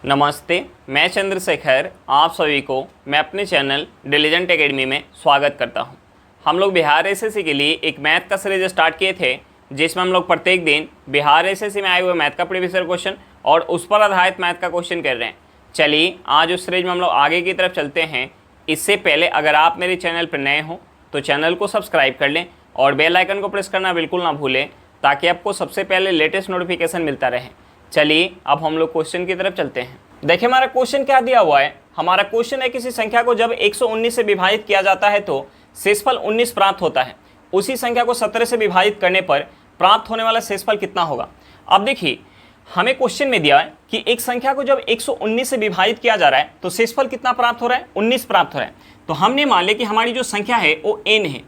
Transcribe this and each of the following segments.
नमस्ते, मैं चंद्रशेखर आप सभी को मैं अपने चैनल डिलीजेंट एकेडमी में स्वागत करता हूं। हम लोग बिहार एसएससी के लिए एक मैथ का सीरीज स्टार्ट किए थे, जिसमें हम लोग प्रत्येक दिन बिहार एसएससी में आए हुए मैथ का प्रीवियस ईयर क्वेश्चन और उस पर आधारित मैथ का क्वेश्चन कर रहे हैं। चलिए आज उस सीरीज में हम लोग आगे की तरफ चलते हैं। इससे पहले अगर आप मेरे चैनल पर नए हो तो चैनल को सब्सक्राइब कर लें और बेल आइकन को प्रेस करना बिल्कुल ना भूलें, ताकि आपको सबसे पहले लेटेस्ट नोटिफिकेशन मिलता रहे। चलिए अब हम लोग क्वेश्चन की तरफ चलते हैं। देखिए हमारा क्वेश्चन क्या दिया हुआ है। हमारा क्वेश्चन है किसी संख्या को जब 119 से विभाजित किया जाता है तो शेषफल 19 प्राप्त होता है। उसी संख्या को 17 से विभाजित करने पर प्राप्त होने वाला शेषफल कितना होगा। अब देखिए हमें क्वेश्चन में दिया है कि एक संख्या को जब 119 से विभाजित किया जा रहा है तो शेषफल कितना प्राप्त हो रहा है, 19 प्राप्त हो रहा है। तो हमने मान लिया कि हमारी जो संख्या है वो n है।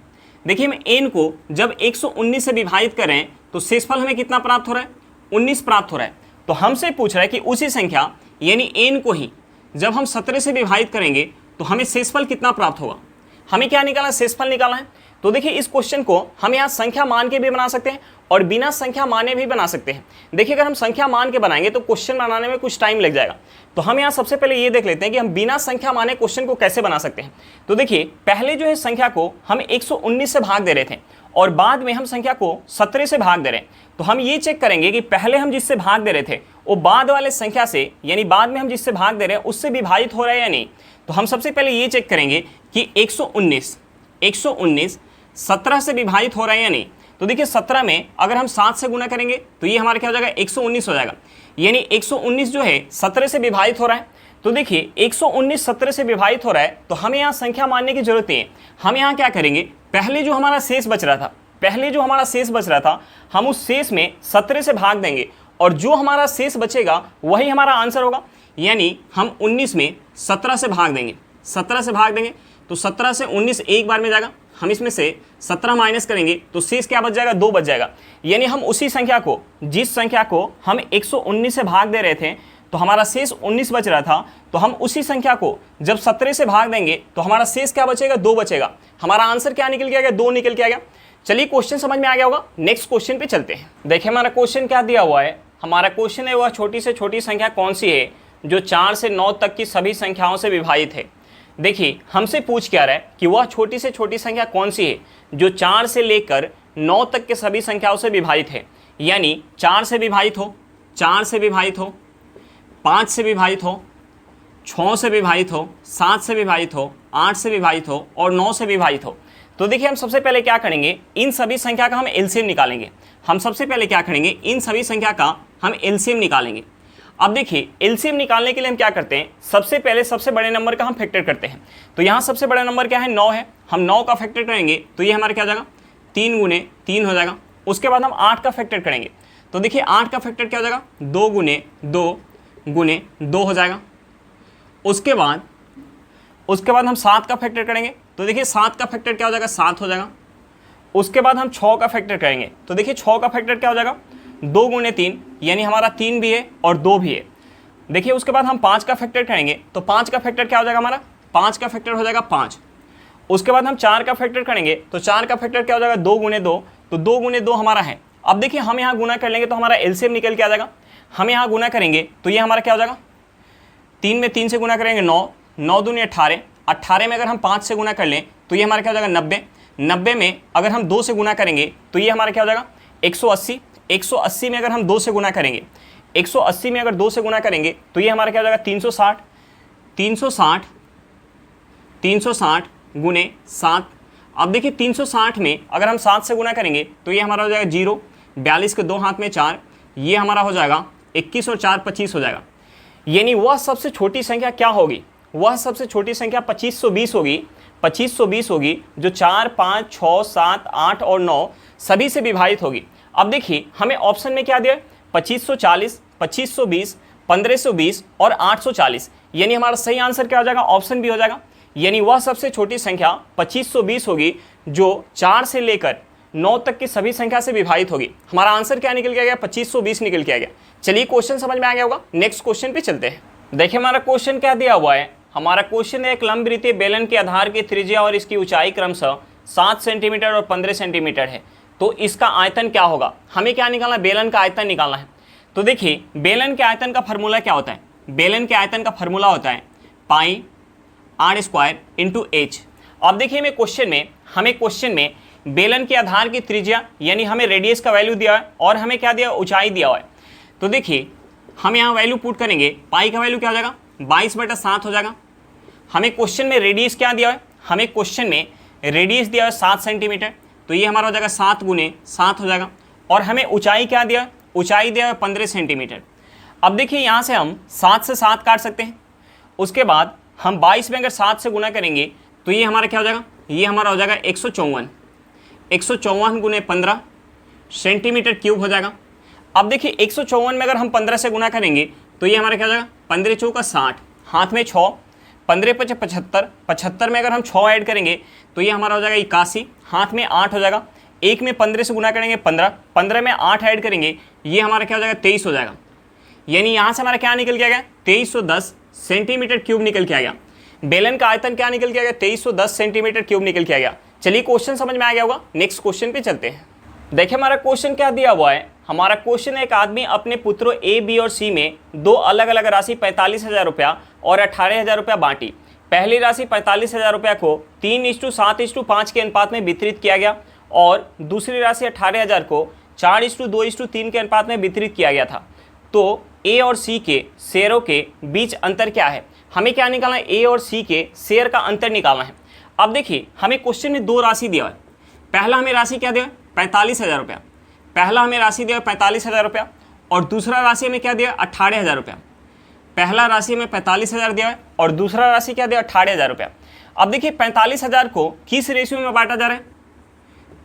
देखिए हम n को जब 119 से विभाजित करें तो शेषफल हमें कितना प्राप्त हो रहा है, 19 प्राप्त हो रहा है। तो हमसे पूछ रहा है कि उसी संख्या यानी n को ही जब हम 17 से विभाजित करेंगे तो हमें शेषफल कितना प्राप्त होगा। हमें क्या निकालना है, शेषफल निकालना है। तो देखिए इस क्वेश्चन को हम यहाँ संख्या मान के भी बना सकते हैं और बिना संख्या माने भी बना सकते हैं। देखिए अगर हम संख्या मान के बनाएंगे तो क्वेश्चन बनाने में कुछ टाइम लग जाएगा। तो हम यहाँ सबसे पहले ये देख लेते हैं कि हम बिना संख्या माने क्वेश्चन को कैसे बना सकते हैं। तो देखिए पहले जो है संख्या को हम 119 से भाग दे रहे थे और बाद में हम संख्या को 17 से भाग दे रहे हैं। तो हम ये चेक करेंगे कि पहले हम जिससे भाग दे रहे थे वो बाद वाले संख्या से यानी बाद में हम जिससे भाग दे रहे हैं उससे विभाजित हो रहा है या नहीं। तो हम सबसे पहले ये चेक करेंगे कि 119 17 से विभाजित हो रहा है या नहीं। तो देखिए 17 में अगर हम 7 से गुना करेंगे तो ये हमारा क्या हो जाएगा, 119 हो जाएगा। यानी 119 जो है 17 से विभाजित हो रहा है। तो देखिए 119 17 से विभाजित हो रहा है तो हमें यहाँ संख्या मानने की जरूरत नहीं है। हम यहाँ क्या करेंगे, पहले जो हमारा शेष बच रहा था हम उस शेष में 17 से भाग देंगे और जो हमारा शेष बचेगा वही हमारा आंसर होगा। यानी हम 19 में 17 से भाग देंगे, 17 से भाग देंगे तो 17 से 19 एक बार में जाएगा। हम इसमें से 17 माइनस करेंगे तो शेष क्या बच जाएगा, 2 बच जाएगा। यानी हम उसी संख्या को, जिस संख्या को हम 119 से भाग दे रहे थे तो हमारा शेष 19 बच रहा था, तो हम उसी संख्या को जब 17 से भाग देंगे तो हमारा शेष क्या बचेगा, 2 बचेगा। हमारा आंसर क्या निकल के आ गया, 2 निकल के आ गया। चलिए क्वेश्चन समझ में आ गया होगा। नेक्स्ट क्वेश्चन पे चलते हैं। देखिए हमारा क्वेश्चन क्या दिया हुआ है। हमारा क्वेश्चन है वह छोटी से छोटी संख्या कौन सी है जो 4 से 9 तक की सभी संख्याओं से विभाजित है। देखिए हमसे पूछ क्या रहा है कि वह छोटी से छोटी संख्या कौन सी है जो 4 से लेकर 9 तक के सभी संख्याओं से विभाजित है। यानी 4 से विभाजित हो, 4 से विभाजित हो, 5 से विभाजित हो, 6 से विभाजित हो, 7 से विभाजित हो, 8 से विभाजित हो और 9 से विभाजित हो। तो देखिए हम सबसे पहले क्या करेंगे, इन सभी संख्या का हम एलसीएम निकालेंगे। हम सबसे पहले क्या करेंगे, इन सभी संख्या का हम एलसीएम निकालेंगे। अब देखिए एलसीएम निकालने के लिए हम क्या करते हैं, सबसे पहले सबसे बड़े नंबर का हम फैक्टर करते हैं। तो यहाँ सबसे बड़ा नंबर क्या है, 9 है। हम 9 का फैक्टर करेंगे तो ये हमारा क्या हो जाएगा, 3 गुने 3 हो जाएगा। उसके बाद हम 8 का फैक्टर करेंगे तो देखिए 8 का फैक्टर क्या हो जाएगा, 2 गुने 2 गुने 2 हो जाएगा। उसके बाद हम 7 का फैक्टर करेंगे तो देखिए 7 का फैक्टर क्या हो जाएगा, 7 हो जाएगा। उसके बाद हम 6 का फैक्टर करेंगे तो देखिए 6 का फैक्टर क्या हो जाएगा, 2 गुने 3 यानी हमारा 3 भी है और 2 भी है। देखिए उसके बाद हम 5 का फैक्टर करेंगे तो 5 का फैक्टर क्या हो जाएगा, हमारा 5 का फैक्टर हो जाएगा 5। उसके बाद हम 4 का फैक्टर करेंगे तो 4 का फैक्टर क्या हो जाएगा, 2 गुने 2, तो 2 गुने 2 हमारा है। अब देखिए हम यहाँ गुना कर लेंगे तो हमारा एलसीएम निकल के आ जाएगा। हम यहाँ गुना करेंगे तो ये हमारा क्या हो जाएगा, 3 में 3 से गुना करेंगे 9, 9 दूनी 18, 18 में अगर हम 5 से गुना कर लें तो ये हमारा क्या हो जाएगा 90, 90 में अगर हम 2 से गुना करेंगे तो ये हमारा क्या हो जाएगा 180, 180 में अगर हम 2 से गुना करेंगे, 180 में अगर 2 से गुना करेंगे तो ये हमारा क्या हो जाएगा 360, 360 गुने 7। अब देखिए 360 में अगर हम 7 से गुना करेंगे तो ये हमारा हो जाएगा 0, 42 के 2 हाथ में 4, ये हमारा हो जाएगा 21 और 4 25 हो जाएगा। यानी वह सबसे छोटी संख्या क्या होगी, वह सबसे छोटी संख्या 2520 होगी। 2520 होगी जो 4, 5, 6, 7, 8 और 9 सभी से विभाजित होगी। अब देखिए हमें ऑप्शन में क्या दिया है, 2540, 2520, 1520 और 840। यानी हमारा सही आंसर क्या हो जाएगा, ऑप्शन बी हो जाएगा। यानी वह सबसे छोटी संख्या 2520 होगी जो 4 से लेकर 9 तक की सभी संख्या से विभाजित होगी। हमारा आंसर क्या निकल के आ गया, 2520 निकल के आ गया। चलिए क्वेश्चन समझ में आ गया होगा। नेक्स्ट क्वेश्चन पे चलते हैं। देखिए हमारा क्वेश्चन क्या दिया हुआ है। हमारा क्वेश्चन है एक लंबवृत्तीय बेलन के आधार की त्रिज्या और इसकी ऊंचाई क्रमशः 7 सेंटीमीटर और 15 सेंटीमीटर है, तो इसका आयतन क्या होगा। हमें क्या निकालना है, बेलन का आयतन निकालना है। तो देखिए बेलन के आयतन का फॉर्मूला क्या होता है, बेलन के आयतन का फॉर्मूला होता है पाई आर स्क्वायर इंटू एच। अब देखिए हमें क्वेश्चन में बेलन के आधार की त्रिज्या यानी हमें रेडियस का वैल्यू दिया है और हमें क्या दिया, ऊंचाई दिया हुआ है। तो देखिए हम यहाँ वैल्यू पुट करेंगे, पाई का वैल्यू क्या हो जाएगा 22/7 हो जाएगा। हमें क्वेश्चन में रेडियस क्या दिया है, हमें क्वेश्चन में रेडियस दिया है 7 सेंटीमीटर, तो ये हमारा हो जाएगा 7 × 7 हो जाएगा। और हमें ऊंचाई क्या दिया है, ऊंचाई दिया है 15 सेंटीमीटर। अब देखिए यहाँ से हम 7 से 7 काट सकते हैं, उसके बाद हम 22 में अगर 7 से गुना करेंगे तो ये हमारा क्या हो जाएगा, ये हमारा हो जाएगा 154 × 15 सेंटीमीटर क्यूब हो जाएगा। अब देखिए 154 में अगर हम 15 से गुना करेंगे तो ये हमारा क्या हो जाएगा, 15 चौका 60, हाथ में 6, 15 × 5 75, 75 में अगर हम 6 ऐड करेंगे तो ये हमारा हो जाएगा 81, हाथ में 8 हो जाएगा। 1 में 15 से गुना करेंगे 15, 15 में 8 ऐड करेंगे, ये हमारा क्या हो जाएगा 23 हो जाएगा। यानी यहाँ से हमारा क्या निकल के आ गया, 2310 सेंटीमीटर क्यूब निकल के आ गया। बेलन का आयतन क्या निकल के आ गया, 2310 सेंटीमीटर क्यूब निकल के आ गया। चलिए क्वेश्चन समझ में आ गया होगा, नेक्स्ट क्वेश्चन पे चलते हैं। देखिए हमारा क्वेश्चन क्या दिया हुआ है, हमारा क्वेश्चन है एक आदमी अपने पुत्रों ए, बी और सी में दो अलग अलग राशि 45,000 रुपया और 18,000 रुपया बांटी। पहली राशि 45,000 रुपया को 3:7:5 के अनुपात में वितरित किया गया और दूसरी राशि 18,000 को 4:2:3 के अनुपात में वितरित किया गया था। तो ए और सी के शेयरों के बीच अंतर क्या है, हमें क्या निकालना है, ए और सी के शेयर का अंतर निकालना है। अब देखिए हमें क्वेश्चन में दो राशि दिया है, पहला हमें राशि क्या दिया 45,000 रुपया, पहला हमें राशि दिया 45,000 रुपया और दूसरा राशि हमें क्या दिया 18,000 रुपया। पहला राशि में 45,000 दिया है और दूसरा राशि क्या दिया 18,000 रुपया। अब देखिए 45,000 को किस रेशियो में बांटा जा रहा है,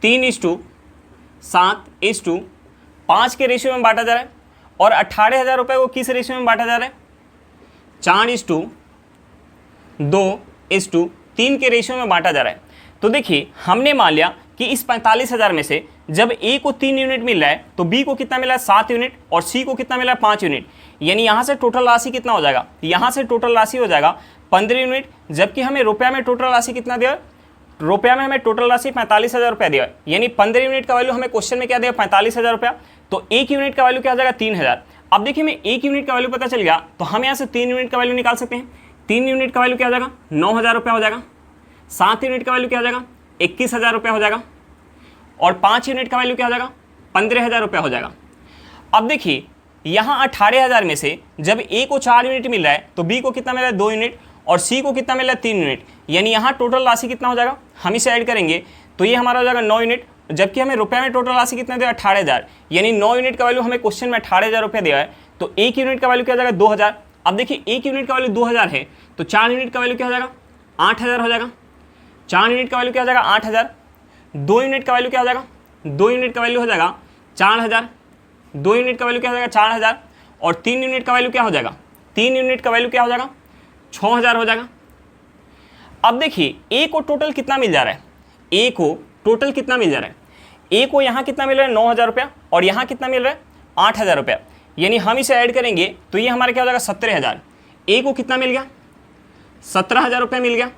3:7:5 के रेशियो में बांटा जा रहा है और 18,000 रुपये को किस रेशियो में बांटा जा रहा है, 4:2:3 के रेशियो में बांटा जा रहा है। तो देखिए हमने मान लिया कि इस 45,000 में से जब ए को 3 यूनिट मिल रहा है तो बी को कितना मिला है 7 यूनिट और सी को कितना मिला है 5 यूनिट। यानी यहाँ से टोटल राशि कितना हो जाएगा, यहाँ से टोटल राशि हो जाएगा 15 यूनिट, जबकि हमें रुपया में टोटल राशि कितना दिया, रुपया में हमें टोटल राशि 45,000 रुपया दिया है। यानी 15 यूनिट का वैल्यू हमें क्वेश्चन में क्या दिया 45,000 रुपया, तो 1 यूनिट का वैल्यू क्या हो जाएगा 3,000। अब देखिए हमें 1 यूनिट का वैल्यू पता चल गया तो हम यहाँ से 3 यूनिट का वैल्यू निकाल सकते हैं। 3 यूनिट का वैल्यू क्या हो जाएगा 9,000 रुपया हो जाएगा, 7 यूनिट का वैल्यू क्या हो जाएगा 21,000 रुपया हो जाएगा और 5 यूनिट का वैल्यू क्या हो जाएगा 15,000 रुपया हो जाएगा। अब देखिए यहाँ 18,000 में से जब ए को 4 यूनिट मिल रहा है तो बी को कितना मिल रहा है 2 यूनिट और सी को कितना मिल रहा है 3 यूनिट। यानी यहाँ टोटल राशि कितना हो जाएगा, हम इसे ऐड करेंगे तो ये हमारा हो जाएगा 9 यूनिट, जबकि हमें रुपये में टोटल राशि कितना दिया 18,000। यानी 9 यूनिट का वैल्यू हमें क्वेश्चन में 18,000 रुपया दिया है, तो 1 यूनिट का वैल्यू क्या हो जाएगा 2,000। अब देखिए 1 यूनिट का वैल्यू 2,000 है तो 4 यूनिट का वैल्यू क्या हो जाएगा 8,000 हो जाएगा। 4 यूनिट का वैल्यू क्या हो जाएगा 8,000। 2 यूनिट का वैल्यू क्या हो जाएगा, 2 यूनिट का वैल्यू हो जाएगा 4,000। 2 यूनिट का वैल्यू क्या हो जाएगा 4,000 और 3 यूनिट का वैल्यू क्या हो जाएगा, 3 यूनिट का वैल्यू क्या हो जाएगा 6,000 हो जाएगा। अब देखिए ए को टोटल कितना मिल जा रहा है, ए को टोटल कितना मिल जा रहा है, ए को यहाँ कितना मिल रहा है 9,000 रुपया और यहाँ कितना मिल रहा है 8,000 रुपया। यानी हम इसे ऐड करेंगे तो ये हमारा क्या हो जाएगा 17,000। ए को कितना मिल गया 17,000 रुपया मिल गया।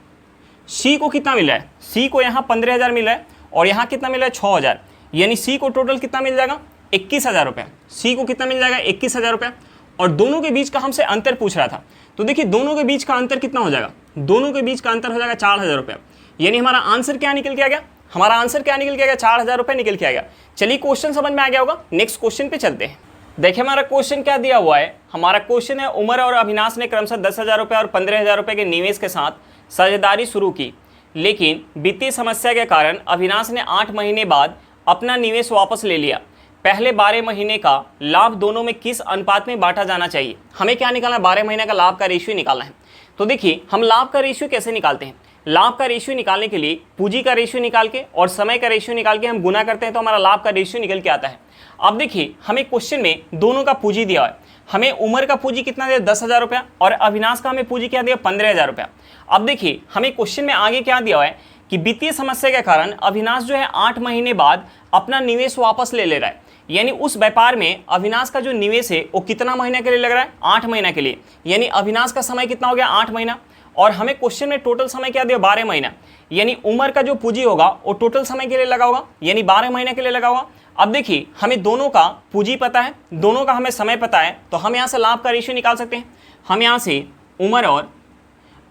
सी को कितना मिल रहा है, सी को यहाँ 15,000 मिल रहा है और यहाँ कितना मिल रहा है 6,000। यानी सी को टोटल कितना मिल जाएगा 21,000 रुपया। सी को कितना मिल जाएगा 21,000 रुपया और दोनों के बीच का हमसे अंतर पूछ रहा था, तो देखिए दोनों के बीच का अंतर कितना हो जाएगा, दोनों के बीच का अंतर हो जाएगा 4,000 रुपया। यानी हमारा आंसर क्या निकल के आ गया, हमारा आंसर क्या निकल के आ गया 4,000 रुपये निकल के आ गया। चलिए क्वेश्चन समझ में आ गया होगा, नेक्स्ट क्वेश्चन पे चलते हैं। देखिए हमारा क्वेश्चन क्या दिया हुआ है, हमारा क्वेश्चन है उमर और अविनाश ने क्रमशः 10,000 रुपये और 15,000 रुपये के निवेश के साथ साझेदारी शुरू की, लेकिन वित्तीय समस्या के कारण अविनाश ने 8 महीने बाद अपना निवेश वापस ले लिया। पहले 12 महीने का लाभ दोनों में किस अनुपात में बांटा जाना चाहिए। हमें क्या निकालना है, 12 महीने का लाभ का रेशियो निकालना है। तो देखिए हम लाभ का रेशियो कैसे निकालते हैं, लाभ का रेशियो निकालने के लिए पूंजी का रेशियो निकाल के और समय का रेशियो निकाल के हम गुना करते हैं तो हमारा लाभ का रेशियो निकल के आता है। अब देखिए हमें क्वेश्चन में दोनों का पूंजी दिया है, हमें उमर का पूंजी कितना दिया 10,000 रुपया और अविनाश का हमें पूंजी क्या दिया 15,000 रुपया। अब देखिए हमें क्वेश्चन में आगे क्या दिया हुआ है कि वित्तीय समस्या के कारण अविनाश जो है 8 महीने बाद अपना निवेश वापस ले रहा है। यानी उस व्यापार में अविनाश का जो निवेश है वो कितना महीने के लिए लग रहा है 8 महीने के लिए। यानी अविनाश का समय कितना हो गया 8 महीना और हमें क्वेश्चन में टोटल समय क्या दिया 12 महीना। यानी उमर का जो पूंजी होगा वो टोटल समय के लिए लगा होगा, यानी 12 महीने के लिए लगा होगा। अब देखिए हमें दोनों का पूंजी पता है, दोनों का हमें समय पता है, तो हम यहाँ से लाभ का रेशियो निकाल सकते हैं। हम यहाँ से उमर और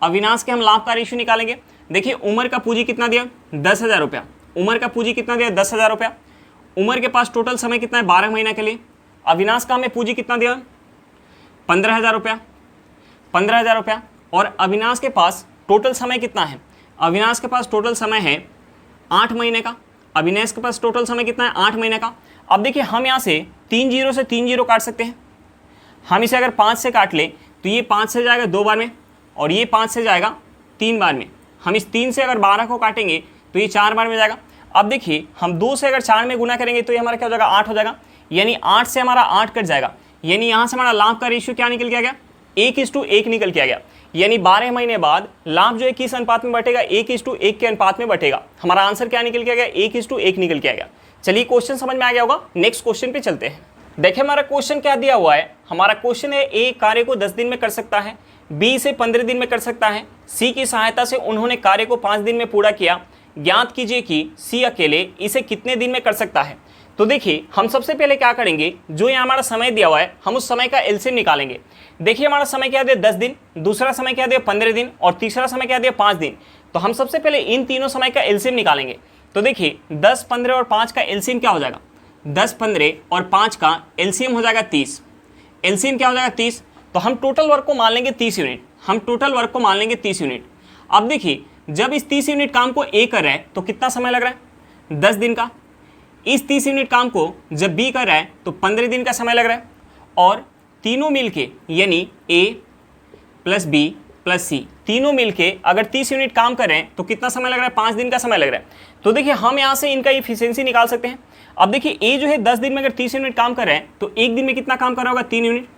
अविनाश के हम लाभ का रेशियो निकालेंगे। देखिए उमर का पूंजी कितना दिया, 10,000 रुपया। उमर का पूंजी कितना दिया, 10,000 रुपया। उमर के पास टोटल समय कितना है, 12 महीना के लिए। अविनाश का हमें पूंजी कितना दिया, 15,000 रुपया, 15,000 रुपया। और अविनाश के पास टोटल समय कितना है, अविनाश के पास टोटल समय है 8 महीने का। अविनाश के पास टोटल समय कितना है, 8 महीने का। अब देखिए हम यहाँ से 3 जीरो से 3 जीरो काट सकते हैं। हम इसे अगर 5 से काट ले तो ये 5 से जाएगा 2 बार में, और ये 5 से जाएगा 3 बार में। हम इस 3 से अगर 12 को काटेंगे तो ये 4 बार में जाएगा। अब देखिए हम 2 से अगर 4 में गुना करेंगे तो ये हमारा क्या हो जाएगा, 8 हो जाएगा। यानी 8 से हमारा 8 कट जाएगा। यानी यहाँ से हमारा लाभ का रेशियो क्या निकल के आ गया, 1:1 निकल के आ गया। यानी 12 महीने बाद लाभ जो है किस अनुपात में बटेगा, 1:1 के अनुपात में बटेगा। हमारा आंसर क्या निकल के आ गया, 1:1 निकल के आ गया। चलिए क्वेश्चन समझ में आ गया होगा, नेक्स्ट क्वेश्चन पे चलते हैं। देखिए हमारा क्वेश्चन क्या दिया हुआ है। हमारा क्वेश्चन है, ए कार्य को 10 दिन में कर सकता है, बी इसे 15 दिन में कर सकता है, सी की सहायता से उन्होंने कार्य को 5 दिन में पूरा किया। ज्ञात कीजिए कि सी अकेले इसे कितने दिन में कर सकता है। तो देखिए हम सबसे पहले क्या करेंगे, जो यहाँ हमारा समय दिया हुआ है हम उस समय का एलसीएम निकालेंगे। देखिए हमारा समय क्या दिया, 10 दिन, दूसरा समय क्या दिया 15 दिन, और तीसरा समय क्या दिया 5 दिन। तो हम सबसे पहले इन तीनों समय का एलसीएम निकालेंगे। तो देखिए 10, 15 और 5 का एलसीएम क्या हो जाएगा, 10, 15 और 5 का एलसीएम हो जाएगा 30। एलसीएम क्या हो जाएगा 30। तो हम टोटल वर्क को मान लेंगे 30 यूनिट। हम टोटल वर्क को मान लेंगे 30 यूनिट। अब देखिए जब इस 30 यूनिट काम को ए कर रहा है तो कितना समय लग रहा है, 10 दिन का। इस 30 यूनिट काम को जब बी कर रहा है तो 15 दिन का समय लग रहा है। और तीनों मिलके यानी ए प्लस बी प्लस सी तीनों मिलके अगर 30 यूनिट काम कर रहे हैं तो कितना समय लग रहा है, 5 दिन का समय लग रहा है। तो देखिए हम यहाँ से इनका इफिशियंसी निकाल सकते हैं। अब देखिए ए जो है 10 दिन में अगर 30 यूनिट काम कर रहे हैं तो एक दिन में कितना काम कर रहा होगा, 3 यूनिट।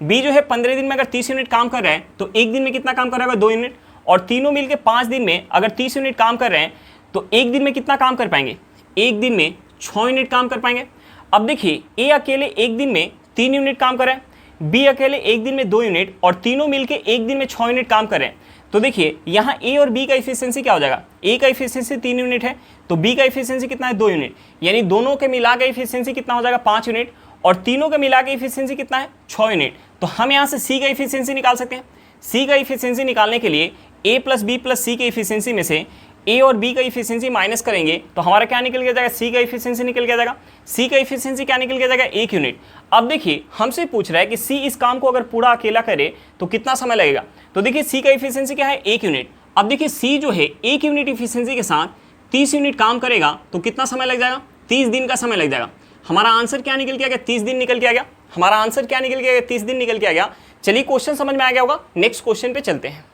बी जो है 15 दिन में अगर 30 यूनिट काम कर रहे हैं तो एक दिन में कितना काम कर रहा होगा, 2 यूनिट। और तीनों मिलके 5 दिन में अगर 30 यूनिट काम कर रहे हैं तो एक दिन में कितना काम कर पाएंगे, एक दिन में 6 यूनिट काम कर पाएंगे। अब देखिए ए अकेले एक दिन में 3 यूनिट काम कर रहे हैं, बी अकेले एक दिन में 2 यूनिट, और तीनों मिलके एक दिन में 6 यूनिट काम कर रहे हैं। तो देखिए यहाँ ए और बी का इफिशियंसी क्या हो जाएगा, ए का इफिशियंसी 3 यूनिट है तो बी का इफिशियंसी कितना है, 2 यूनिट। यानी दोनों के मिला के इफिशियंसी कितना हो जाएगा, 5 यूनिट, और तीनों के मिला के इफिशियंसी कितना है, 6 यूनिट। तो हम यहाँ से सी का इफिशियंसी निकाल सकते हैं। सी का इफिशियंसी निकालने के लिए ए प्लस बी प्लस सी के इफिशियंसी में से ए और बी का इफिशियंसी माइनस करेंगे तो हमारा क्या निकल के जाएगा, सी का इफिशियंसी निकल के जाएगा। सी का इफिशियंसी क्या निकल के जाएगा, 1 यूनिट। अब देखिए हमसे पूछ रहा है कि सी इस काम को अगर पूरा अकेला करे तो कितना समय लगेगा। तो देखिए सी का इफिशियंसी क्या है, 1 यूनिट। अब देखिए सी जो है 1 यूनिट इफिशियंसी के साथ 30 यूनिट काम करेगा तो कितना समय लग जाएगा, 30 दिन का समय लग जाएगा। हमारा आंसर क्या निकल के आ गया, 30 दिन निकल के आ गया। हमारा आंसर क्या निकल के आ गया, 30 दिन निकल के आ गया। चलिए क्वेश्चन समझ में आ गया होगा, नेक्स्ट क्वेश्चन पे चलते हैं।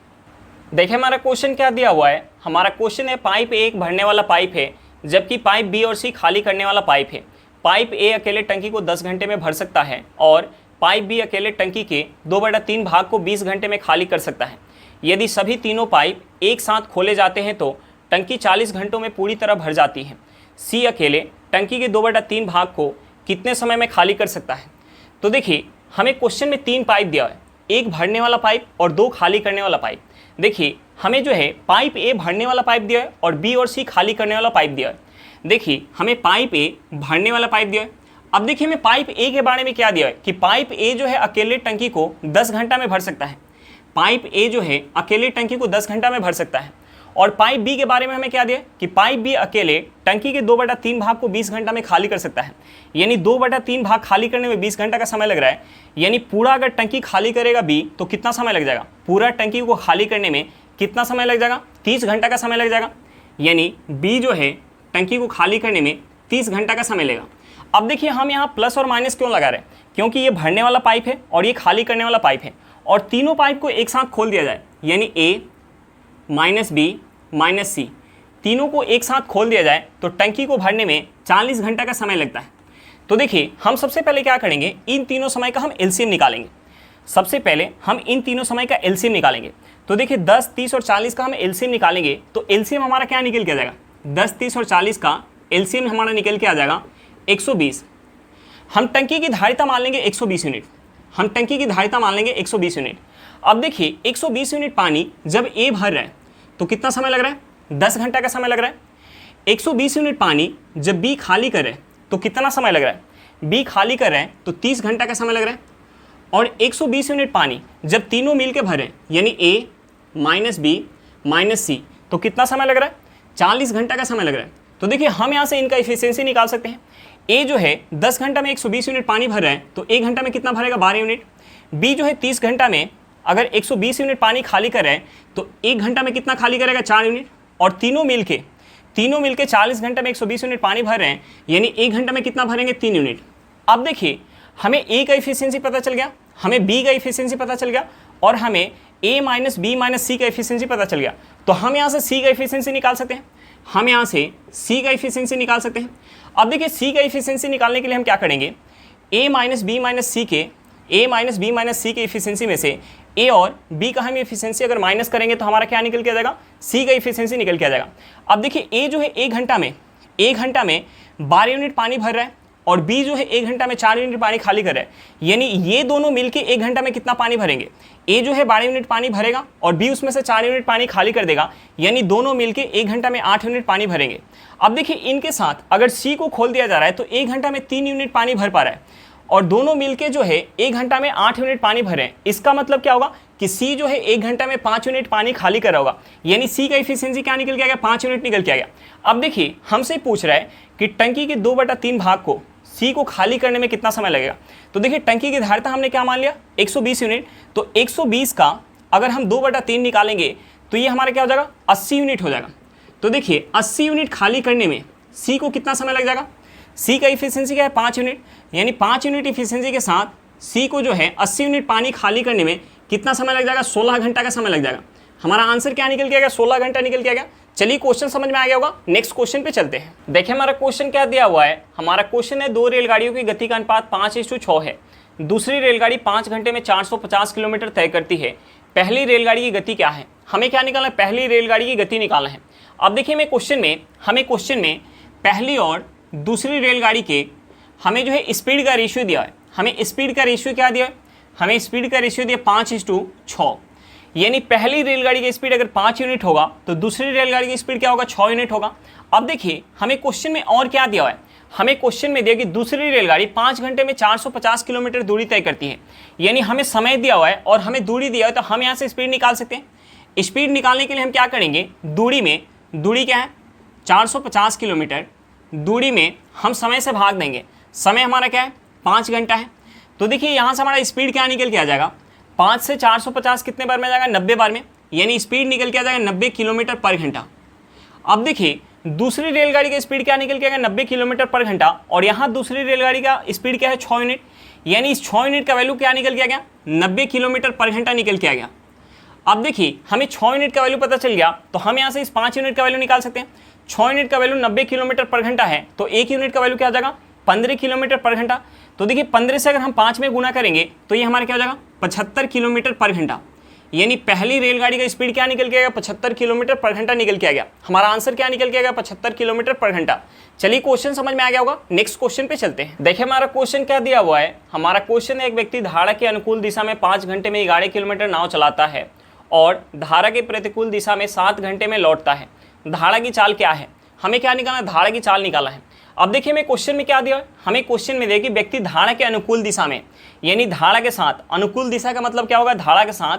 देखिए हमारा क्वेश्चन क्या दिया हुआ है। हमारा क्वेश्चन है, पाइप ए एक भरने वाला पाइप है जबकि पाइप बी और सी खाली करने वाला पाइप है। पाइप ए अकेले टंकी को 10 घंटे में भर सकता है और पाइप बी अकेले टंकी के 2/3 भाग को 20 घंटे में खाली कर सकता है। यदि सभी तीनों पाइप एक साथ खोले जाते हैं तो टंकी 40 घंटों में पूरी तरह भर जाती है। सी अकेले टंकी के 2/3 भाग को कितने समय में खाली कर सकता है। तो देखिए हमें क्वेश्चन में 3 पाइप दिया है, एक भरने वाला पाइप और 2 खाली करने वाला पाइप। देखिए हमें जो है पाइप ए भरने वाला पाइप दिया है और बी और सी खाली करने वाला पाइप दिया है। देखिए हमें पाइप ए भरने वाला पाइप दिया है। अब देखिए हमें पाइप ए के बारे में क्या दिया है कि पाइप ए जो है अकेले टंकी को 10 घंटा में भर सकता है। पाइप ए जो है अकेले टंकी को 10 घंटा में भर सकता है। और पाइप बी के बारे में हमें क्या दिया कि पाइप बी अकेले टंकी के 2/3 भाग को 20 घंटा में खाली कर सकता है। यानी 2/3 भाग खाली करने में 20 घंटा का समय लग रहा है। यानी पूरा अगर टंकी खाली करेगा बी तो कितना समय लग जाएगा, पूरा टंकी को खाली करने में कितना समय लग जाएगा, 30 घंटा का समय लग जाएगा। यानी बी जो है टंकी को खाली करने में 30 घंटा का समय लेगा। अब देखिए हम यहाँ प्लस और माइनस क्यों लगा रहे हैं, क्योंकि ये भरने वाला पाइप है और ये खाली करने वाला पाइप है और तीनों पाइप को एक साथ खोल दिया जाए, यानी ए माइनस बी माइनस सी तीनों को एक साथ खोल दिया जाए तो टंकी को भरने में 40 घंटा का समय लगता है। तो देखिए हम सबसे पहले क्या करेंगे, इन तीनों समय का हम एलसीएम निकालेंगे। सबसे पहले हम इन तीनों समय का एलसीएम निकालेंगे। तो देखिए 10, 30 और 40 का हम एलसीएम निकालेंगे तो एलसीएम हमारा क्या निकल के आ जाएगा, 10, 30 और 40 का एलसीएम हमारा निकल के आ जाएगा 120। हम टंकी की धारिता मान लेंगे 120 यूनिट। हम टंकी की धारिता मान लेंगे 120 यूनिट। अब देखिए 120 यूनिट पानी जब ए भर रहा है तो कितना समय लग रहा है, 10 घंटा का समय लग रहा है। 120 यूनिट पानी जब बी खाली करे तो कितना समय लग रहा है, बी खाली कर रहे हैं तो 30 घंटा का समय लग रहा है, और 120 यूनिट पानी जब तीनों मिल के भरें यानी ए माइनस बी माइनस सी, तो कितना समय लग रहा है, 40 घंटा का समय लग रहा है। तो देखिए हम यहाँ से इनका इफिशियंसी निकाल सकते हैं। ए जो है 10 घंटा में 120 यूनिट पानी भर रहे हैं तो 1 घंटा में कितना भरेगा, 12 यूनिट। बी जो है 30 घंटा में अगर 120 यूनिट पानी खाली कर रहे हैं तो 1 घंटा में कितना खाली करेगा, 4 यूनिट। और तीनों मिलके 40 घंटा में 120 यूनिट पानी भर रहे हैं यानी 1 घंटा में कितना भरेंगे, 3 यूनिट। अब देखिए हमें ए का इफिशियंसी पता चल गया, हमें बी का इफिशियंसी पता चल गया, और हमें ए माइनस बी माइनस सी का इफिशियंसी पता चल गया। तो हम यहाँ से सी का इफिशियंसी निकाल सकते हैं, हम यहाँ से सी का इफिशियंसी निकाल सकते हैं। अब देखिए सी का इफिशियंसी निकालने के लिए हम क्या करेंगे, ए माइनस बी माइनस सी के इफिशियंसी में से ए और बी का हम इफिशियंसी अगर माइनस करेंगे तो हमारा क्या निकल के आ जाएगा, सी का इफिशियंसी निकल के आ जाएगा। अब देखिए ए जो है 1 घंटा में 12 यूनिट पानी भर रहा है और बी जो है 1 घंटा में 4 यूनिट पानी खाली कर रहा है, यानी ये दोनों मिलके 1 घंटा में कितना पानी भरेंगे, ए जो है 12 यूनिट पानी भरेगा और बी उसमें से 4 यूनिट पानी खाली कर देगा, यानी दोनों मिलके 1 घंटा में 8 यूनिट पानी भरेंगे। अब देखिए इनके साथ अगर सी को खोल दिया जा रहा है तो 1 घंटा में 3 यूनिट पानी भर पा रहा है और दोनों मिलके जो है 1 घंटा में 8 यूनिट पानी भर रहे हैं। इसका मतलब क्या होगा कि सी जो है 1 घंटा में 5 यूनिट पानी खाली कर रहा होगा, यानी सी का इफिशियंसी क्या निकल के आ गया, 5 यूनिट निकल के आ गया। अब देखिए हमसे पूछ रहा है कि टंकी के 2/3 भाग को सी को खाली करने में कितना समय लगेगा। तो देखिए टंकी की धारिता हमने क्या मान लिया, 120 यूनिट। तो 120 का अगर हम 2/3 निकालेंगे तो ये हमारा क्या हो जाएगा, 80 यूनिट हो जाएगा। तो देखिए 80 यूनिट खाली करने में सी को कितना समय लग जाएगा, सी का इफिशियंसी क्या है, 5 यूनिट, यानी 5 यूनिट इफिशियंसी के साथ सी को जो है 80 यूनिट पानी खाली करने में कितना समय लग जाएगा, 16 घंटा का समय लग जाएगा। हमारा आंसर क्या निकल के आ गया, 16 घंटा निकल के आ गया। चलिए क्वेश्चन समझ में आ गया होगा, नेक्स्ट क्वेश्चन पे चलते हैं। देखिए हमारा क्वेश्चन क्या दिया हुआ है, हमारा क्वेश्चन है 2 रेलगाड़ियों की गति का अनुपात 5:6 है। दूसरी रेलगाड़ी 5 घंटे में 450 किलोमीटर तय करती है। पहली रेलगाड़ी की गति क्या है, हमें क्या निकालना है, पहली रेलगाड़ी की गति निकालना है। अब देखिए हमें क्वेश्चन में पहली और दूसरी रेलगाड़ी के हमें जो है स्पीड का रेशियो दिया है। हमें स्पीड का रेशियो क्या दिया है, हमें स्पीड का रेशियो दिया 5:6, यानी पहली रेलगाड़ी की स्पीड अगर 5 यूनिट होगा तो दूसरी रेलगाड़ी की स्पीड क्या होगा, 6 यूनिट होगा। अब देखिए हमें क्वेश्चन में और क्या दिया है, हमें क्वेश्चन में दिया कि दूसरी रेलगाड़ी 5 घंटे में 450 किलोमीटर दूरी तय करती है, यानी हमें समय दिया हुआ है और हमें दूरी दिया है, तो हम यहाँ से स्पीड निकाल सकते हैं। स्पीड निकालने के लिए हम क्या करेंगे, दूरी क्या है 450 किलोमीटर, दूरी में हम समय से भाग देंगे। समय हमारा क्या है, 5 घंटा है। तो देखिए यहाँ से हमारा स्पीड क्या निकल के आ जाएगा, 5 से 450 कितने बार में आ जाएगा, 90 बार में, यानी स्पीड निकल के आ जाएगा 90 किलोमीटर पर घंटा। अब देखिए दूसरी रेलगाड़ी की स्पीड क्या निकल के आएगा, 90 किलोमीटर पर घंटा, और यहाँ दूसरी रेलगाड़ी का स्पीड क्या है, 6 यूनिट, यानी इस 6 यूनिट का वैल्यू क्या निकल के आ गया, 90 किलोमीटर पर घंटा निकल के आ गया। अब देखिए हमें 6 यूनिट का वैल्यू पता चल गया तो हम यहाँ से इस 5 यूनिट का वैल्यू निकाल सकते हैं। 6 यूनिट का वैल्यू 90 किलोमीटर पर घंटा है तो 1 यूनिट का वैल्यू क्या आ जाएगा, 15 किलोमीटर पर घंटा। तो देखिए 15 से अगर हम 5 में गुना करेंगे तो ये हमारा क्या हो जाएगा, 75 किलोमीटर पर घंटा, यानी पहली रेलगाड़ी का स्पीड क्या निकल के आएगा, 75 किलोमीटर पर घंटा निकल के आ गया। हमारा आंसर क्या निकल के आएगा, 75 किलोमीटर पर घंटा। चलिए क्वेश्चन समझ में आ गया होगा, नेक्स्ट क्वेश्चन पे चलते हैं। देखिए हमारा क्वेश्चन क्या दिया हुआ है, हमारा क्वेश्चन है एक व्यक्ति धारा के अनुकूल दिशा में 5 घंटे में 11 किलोमीटर नाव चलाता है और धारा के प्रतिकूल दिशा में 7 घंटे में लौटता है। धारा की चाल क्या है, हमें क्या निकालना है, धारा की चाल निकालना है। अब देखिए हमें क्वेश्चन में क्या दिया है, हमें क्वेश्चन में दिया कि व्यक्ति धारा के अनुकूल दिशा में, यानी धारा के साथ, अनुकूल दिशा का मतलब क्या होगा, धारा के साथ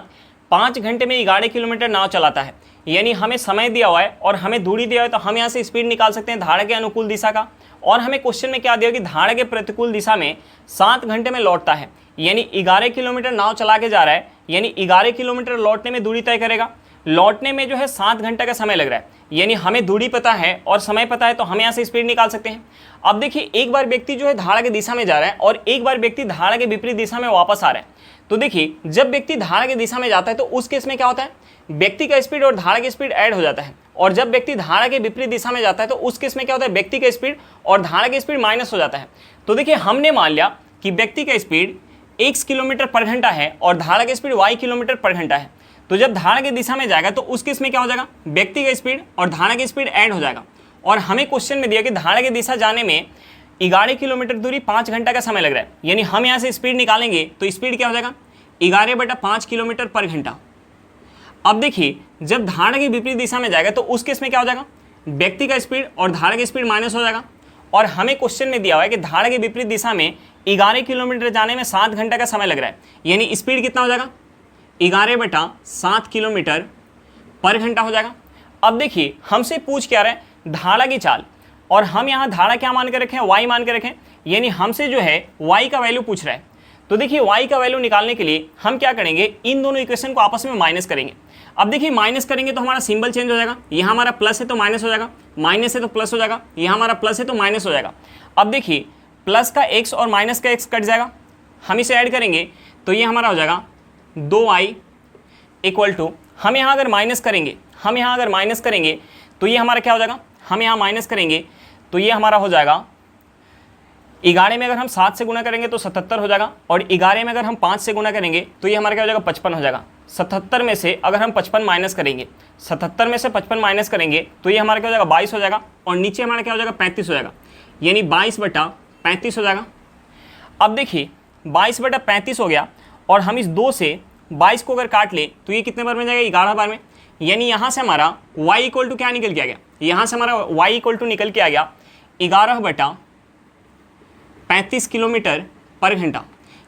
5 घंटे में 11 किलोमीटर नाव चलाता है, यानी हमें समय दिया हुआ है और हमें दूरी दिया हुआ है, तो हम यहाँ से स्पीड निकाल सकते हैं धारा के अनुकूल दिशा का। और हमें क्वेश्चन में क्या दिया कि धारा के प्रतिकूल दिशा में 7 घंटे में लौटता है, यानी 11 किलोमीटर नाव चला के जा रहा है, यानी 11 किलोमीटर लौटने में दूरी तय करेगा। लौटने में जो है 7 घंटे का समय लग रहा है, यानी हमें दूरी पता है और समय पता है, तो हम यहाँ से स्पीड निकाल सकते हैं। अब देखिए एक बार व्यक्ति जो है धारा की दिशा में जा रहा है और एक बार व्यक्ति धारा के विपरीत दिशा में वापस आ रहा है। तो देखिए जब व्यक्ति धारा की दिशा में जाता है तो उस केस में क्या होता है, व्यक्ति का स्पीड और धारा की स्पीड ऐड हो जाता है, और जब व्यक्ति धारा के विपरीत दिशा में जाता है तो उस केस में क्या होता है, व्यक्ति का स्पीड और धारा की स्पीड माइनस हो जाता है। तो देखिए हमने मान लिया कि व्यक्ति का स्पीड x किलोमीटर पर घंटा है और धारा की स्पीड y किलोमीटर पर घंटा है। तो जब धारा की दिशा में जाएगा तो उस केस में क्या हो जाएगा, व्यक्ति का स्पीड और धारा की स्पीड ऐड हो जाएगा। और हमें क्वेश्चन में दिया कि धारा की दिशा जाने में 11 किलोमीटर दूरी 5 घंटा का समय लग रहा है, यानी हम यहाँ से स्पीड निकालेंगे तो स्पीड क्या हो जाएगा, 11/5 किलोमीटर पर घंटा। अब देखिए जब धारा की विपरीत दिशा में जाएगा तो उस केस में क्या हो जाएगा, व्यक्ति का स्पीड और धारा की स्पीड माइनस हो जाएगा, और हमें क्वेश्चन में दिया हुआ है कि धारा के विपरीत दिशा में 11 किलोमीटर जाने में 7 घंटा का समय लग रहा है, यानी स्पीड कितना हो जाएगा 11/7 किलोमीटर पर घंटा हो जाएगा। अब देखिए हमसे पूछ क्या रहा है धारा की चाल, और हम यहाँ धारा क्या मान के रखें, y मान के रखें, यानी हमसे जो है y का वैल्यू पूछ रहा है। तो देखिए y का वैल्यू निकालने के लिए हम क्या करेंगे, इन दोनों इक्वेशन को आपस में माइनस करेंगे। अब देखिए माइनस करेंगे तो हमारा सिंबल चेंज हो जाएगा, यहाँ हमारा प्लस है तो माइनस हो जाएगा, माइनस है तो प्लस हो जाएगा, यहाँ हमारा प्लस है तो माइनस हो जाएगा। अब देखिए प्लस का x और माइनस का x कट जाएगा, हम इसे ऐड करेंगे तो ये हमारा हो जाएगा 2y इक्वल टू, हम यहाँ अगर माइनस करेंगे तो ये हमारा क्या हो जाएगा, हम यहाँ माइनस करेंगे तो ये हमारा हो जाएगा 11 में अगर हम 7 से गुना करेंगे तो 77 हो जाएगा, और 11 में अगर हम 5 से गुना करेंगे तो ये हमारा क्या हो जाएगा 55 हो जाएगा। 77 में से अगर हम 55 माइनस करेंगे, 77 में से 55 माइनस करेंगे तो ये हमारा क्या हो जाएगा 22 हो जाएगा, और नीचे हमारा क्या हो जाएगा 35 हो जाएगा, यानी 22/35 हो जाएगा। अब देखिए 22/35 हो गया, और हम इस 2 से 22 को अगर काट ले तो ये कितने बार में जाएगा 11 बार में, यानी यहाँ से हमारा y इक्वल टू क्या निकल के आ गया, यहाँ से हमारा y इक्वल टू निकल के आ गया 11/35 किलोमीटर पर घंटा,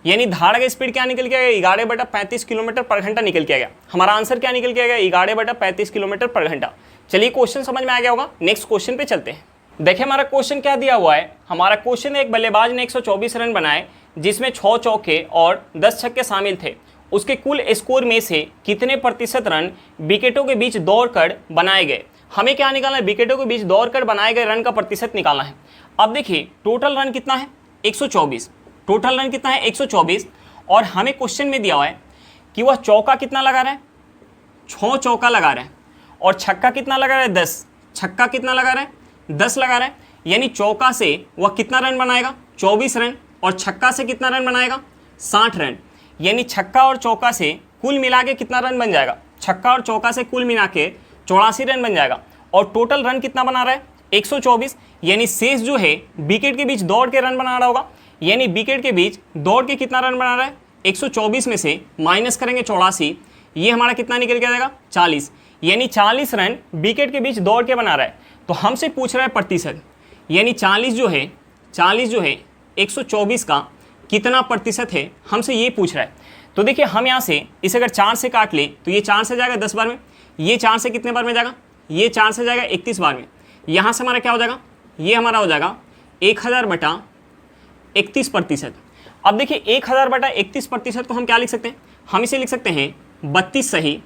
यानी धारा का स्पीड क्या निकल के आ गया 11/35 किलोमीटर पर घंटा निकल के आ गया। हमारा आंसर क्या निकल के आ गया 11/35 किलोमीटर पर घंटा। चलिए क्वेश्चन समझ में आ गया होगा, नेक्स्ट क्वेश्चन पे चलते हैं। देखिए हमारा क्वेश्चन क्या दिया हुआ है, हमारा क्वेश्चन एक बल्लेबाज ने 124 रन बनाए जिसमें 6 चौके और 10 छक्के शामिल थे, उसके कुल स्कोर में से कितने प्रतिशत रन विकेटों के बीच दौड़कर बनाए गए। हमें क्या निकालना है, विकेटों के बीच दौड़कर बनाए गए रन का प्रतिशत निकालना है। अब देखिए टोटल रन कितना है 124, टोटल रन कितना है 124, और हमें क्वेश्चन में दिया हुआ है कि वह चौका कितना लगा रहा है, 6 चौका लगा रहा है, और छक्का कितना लगा रहा है 10, छक्का कितना लगा रहा है 10 लगा रहा है, यानी चौका से वह कितना रन बनाएगा 24 रन, और छक्का से कितना रन बनाएगा 60 रन, यानी छक्का और चौका से कुल मिला के कितना रन बन जाएगा, छक्का और चौका से कुल मिला के 84 रन बन जाएगा, और टोटल रन कितना बना रहा है 124, यानी शेष जो है विकेट के बीच दौड़ के रन बना रहा होगा, यानी विकेट के बीच दौड़ के कितना रन बना रहा है 124 में से माइनस करेंगे 84, ये हमारा कितना निकल के आ जाएगा 40, यानी 40 रन विकेट के बीच दौड़ के बना रहा है। तो हमसे पूछ रहा है प्रतिशत, यानी 40 जो है 124 का कितना प्रतिशत है, हमसे ये पूछ रहा है। तो देखिए हम यहाँ से इसे अगर 4 से काट ले तो ये 4 से जाएगा 10 बार में, ये 4 से कितने बार में जाएगा, ये 4 से जाएगा 31 बार में, यहाँ से हमारा क्या हो जाएगा, ये हमारा हो जाएगा 1000/31%। अब देखिए 1000/31% को हम क्या लिख सकते हैं, हम इसे लिख सकते हैं 32 सही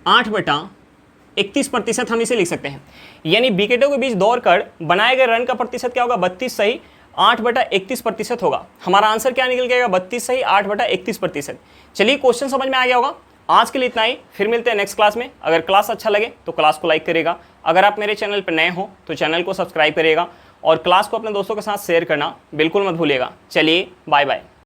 8/31% हम इसे लिख सकते हैं, यानी विकेटों के बीच दौड़कर बनाए गए रन का प्रतिशत क्या होगा 32 सही 8/31% होगा। हमारा आंसर क्या निकल गया 32 सही 8/31%। चलिए क्वेश्चन समझ में आ गया होगा। आज के लिए इतना ही, फिर मिलते हैं नेक्स्ट क्लास में। अगर क्लास अच्छा लगे तो क्लास को लाइक करिएगा, अगर आप मेरे चैनल पर नए हो तो चैनल को सब्सक्राइब करिएगा, और क्लास को अपने दोस्तों के साथ शेयर करना बिल्कुल मत भूलिएगा। चलिए बाय बाय।